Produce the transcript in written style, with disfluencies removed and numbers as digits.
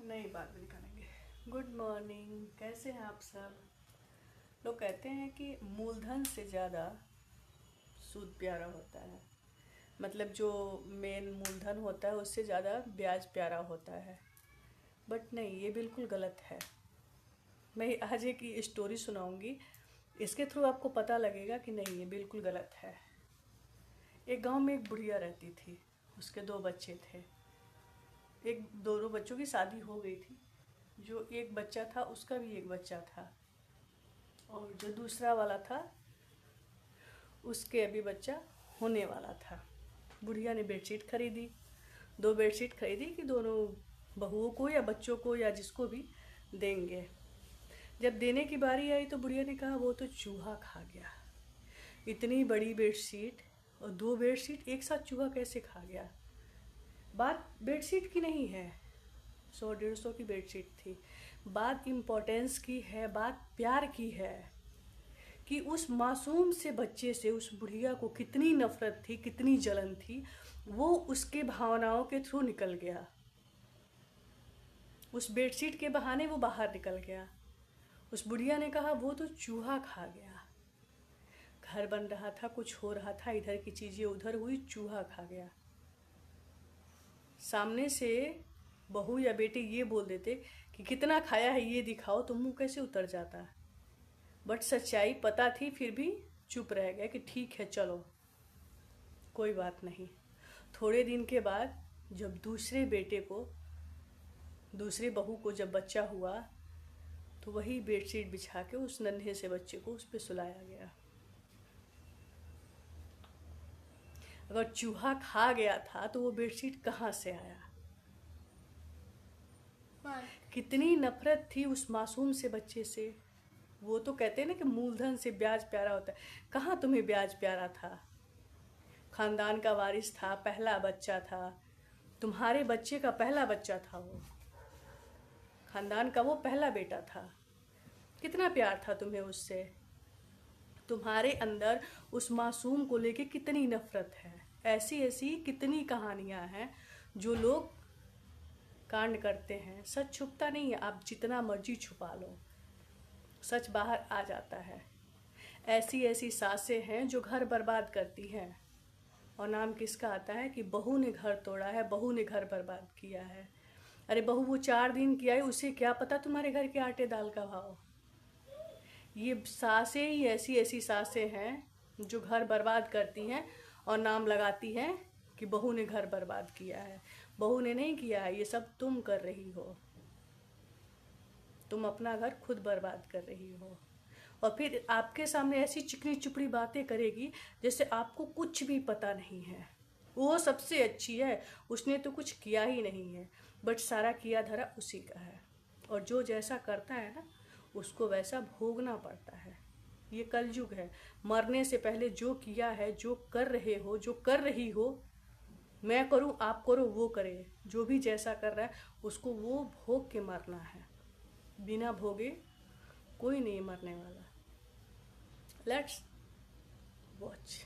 नई बात भी निकालेंगे। गुड मॉर्निंग, कैसे हैं आप सब लोग। कहते हैं कि मूलधन से ज़्यादा सूद प्यारा होता है। मतलब जो मेन मूलधन होता है उससे ज़्यादा ब्याज प्यारा होता है। बट नहीं, ये बिल्कुल गलत है। मैं आज एक स्टोरी सुनाऊंगी, इसके थ्रू आपको पता लगेगा कि नहीं, ये बिल्कुल गलत है। एक गांव में एक बुढ़िया रहती थी, उसके 2 बच्चे थे। दोनों बच्चों की शादी हो गई थी। जो एक बच्चा था उसका भी एक बच्चा था, और जो दूसरा वाला था उसके अभी बच्चा होने वाला था। बुढ़िया ने बेडशीट खरीदी, 2 बेडशीट खरीदी कि दोनों बहुओं को या बच्चों को या जिसको भी देंगे। जब देने की बारी आई तो बुढ़िया ने कहा वो तो चूहा खा गया। इतनी बड़ी बेडशीट और 2 बेडशीट एक साथ चूहा कैसे खा गया। बात बेडशीट की नहीं है, 100-150 की बेडशीट थी। बात इम्पोर्टेंस की है, बात प्यार की है कि उस मासूम से बच्चे से उस बुढ़िया को कितनी नफरत थी, कितनी जलन थी। वो उसके भावनाओं के थ्रू निकल गया, उस बेडशीट के बहाने वो बाहर निकल गया। उस बुढ़िया ने कहा वो तो चूहा खा गया। घर बन रहा था, कुछ हो रहा था, इधर की चीज़ें उधर हुई, चूहा खा गया। सामने से बहू या बेटे ये बोल देते कि कितना खाया है ये दिखाओ, तो मुंह कैसे उतर जाता। बट सच्चाई पता थी, फिर भी चुप रह गया कि ठीक है चलो कोई बात नहीं। थोड़े दिन के बाद जब दूसरे बहू को जब बच्चा हुआ तो वही बेडशीट बिछा के उस नन्हे से बच्चे को उस पर सुलाया गया। अगर चूहा खा गया था तो वो बेडशीट कहाँ से आया। कितनी नफरत थी उस मासूम से बच्चे से। वो तो कहते हैं ना कि मूलधन से ब्याज प्यारा होता है। कहाँ तुम्हें ब्याज प्यारा था। खानदान का वारिस था, पहला बच्चा था, तुम्हारे बच्चे का पहला बच्चा था, वो खानदान का वो पहला बेटा था। कितना प्यार था तुम्हें उससे। तुम्हारे अंदर उस मासूम को लेके कितनी नफरत है। ऐसी ऐसी कितनी कहानियां हैं जो लोग कांड करते हैं। सच छुपता नहीं है, आप जितना मर्जी छुपा लो सच बाहर आ जाता है। ऐसी ऐसी सासें हैं जो घर बर्बाद करती हैं, और नाम किसका आता है कि बहू ने घर तोड़ा है, बहू ने घर बर्बाद किया है। अरे बहू वो 4 दिन की आई, उसे क्या पता तुम्हारे घर के आटे दाल का भाव। ये सासें ही ऐसी ऐसी सासें हैं जो घर बर्बाद करती हैं और नाम लगाती हैं कि बहू ने घर बर्बाद किया है। बहू ने नहीं किया है, ये सब तुम कर रही हो। तुम अपना घर खुद बर्बाद कर रही हो, और फिर आपके सामने ऐसी चिकनी चुपड़ी बातें करेगी जैसे आपको कुछ भी पता नहीं है। वो सबसे अच्छी है, उसने तो कुछ किया ही नहीं है, बट सारा किया धरा उसी का है। और जो जैसा करता है ना उसको वैसा भोगना पड़ता है। ये कलयुग है। मरने से पहले जो किया है, जो कर रहे हो, जो कर रही हो, मैं करूं आप करो वो करे, जो भी जैसा कर रहा है उसको वो भोग के मरना है। बिना भोगे कोई नहीं मरने वाला। Let's watch.